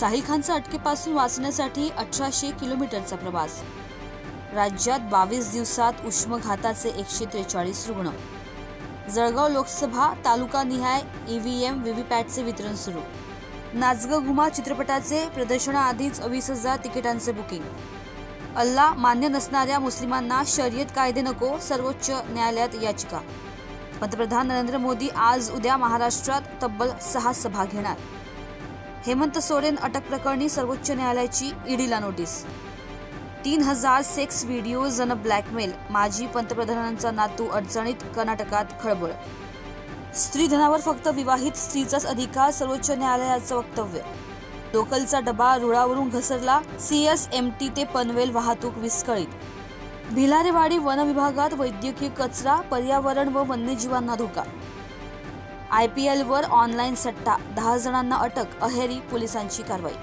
साहिल खानचा अटकेपासून वाचण्यासाठी 1800 किलोमीटरचा प्रवास। राज्यात 22 दिवसात उष्माघाताचे 143 रुग्ण। जळगाव लोकसभा तालुकानिहाय ईव्हीएम व्हीव्हीपॅटचे वितरण सुरू। नाचगं घुमा चित्रपटाचे प्रदर्शनाआधीच 20,000 तिकिटांचे बुकिंग। अल्लाह मान्य नसणाऱ्या मुस्लिमांना शर्यत कायदे नको, सर्वोच्च न्यायालयात याचिका। पंतप्रधान नरेंद्र मोदी आज उद्या महाराष्ट्रात तब्बल 6 सभा घेणार। हेमंत सोरेन अटक प्रकरणी सर्वोच्च न्यायालयाची ईडीला नोटीस। 3000 सेक्स व्हिडिओज अन ब्लॅकमेल, माजी पंतप्रधानांचा नातू अडचणीत, कर्नाटकात खळबळ। स्त्रीधनावर फक्त विवाहित स्त्रीचाच अधिकार, सर्वोच्च न्यायालयाचं वक्तव्य। लोकलचा डबा रुळावरून घसरला, CSMT ते पनवेल वाहतूक विस्कळीत। भिलारेवाडी वन विभागात वैद्यकीय कचरा, पर्यावरण व वन्यजीवांना धोका। IPL वर ऑनलाईन सट्टा, 10 जणांना अटक, अहेरी पोलिसांची कारवाई।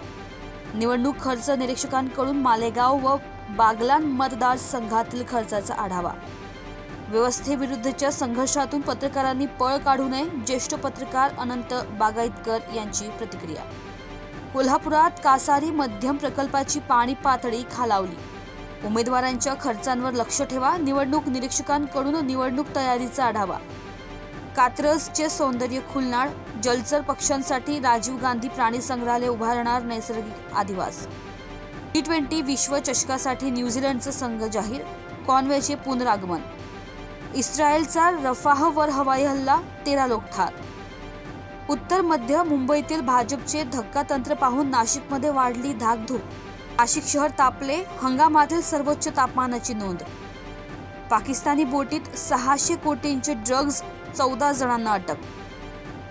निवडणूक खर्च निरीक्षकांकडून मालेगाव व बागलाण मतदारसंघातील खर्चाचा आढावा। व्यवस्थेविरुद्धच्या संघर्षातून पत्रकारांनी पळ काढू नये, ज्येष्ठ पत्रकार अनंत बागायतकर यांची प्रतिक्रिया। कोल्हापुरात कासारी मध्यम प्रकल्पाची पाणी पातळी खालावली, उमेदवारांच्या खर्चांवर लक्ष ठेवा, निवडणूक निरीक्षकांकडून निवडणूक तयारीचा आढावा। कात्रजचे सौंदर्य खुलणार, जलचर पक्ष्यांसाठी राजीव गांधी प्राणी संग्रहालय उभारणार, नैसर्गिक अधिवास। T20 विश्वचषकासाठी न्यूझीलंडचा संघ जाहीर, कॉन्वेचे पुनरागमन। इस्रायलचा रफाहवर हवाई हल्ला, 13 लोक ठार। उत्तर मध्य मुंबईतील भाजपचे धक्कातंत्र पाहून नाशिकमध्ये वाढली धाकधूक, नाशिक शहर तापले, हंगामातील सर्वोच्च तापमानाची नोंद। पाकिस्तानी बोटीत 600 कोटींचे ड्रग्ज, 14 जणांना अटक।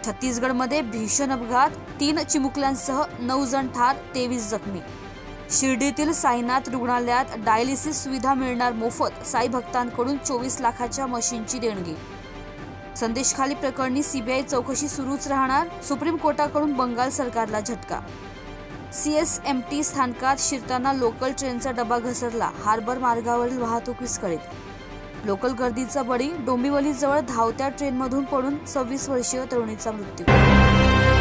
छत्तीसगडमध्ये भीषण अपघात, 3 चिमुकल्यांसह 9 जण ठार, 23 जखमी। शिर्डीतील साईनाथ रुग्णालयात डायलिसिस सुविधा मिळणार मोफत, साई भक्तांकडून 24 लाखाच्या मशीनची देणगी। संदेशखाली प्रकरणी CBI चौकशी सुरूच राहणार, सुप्रीम कोर्टाकडून बंगाल सरकारला झटका। CSMT स्थानकात शिरताना लोकल ट्रेनचा डबा घसरला, हार्बर मार्गावरील वाहतूक विस्कळीत। लोकल गर्दीचा बळी, डोंबिवलीजवळ धावत्या ट्रेनमधून पडून 26 वर्षीय तरुणीचा मृत्यू।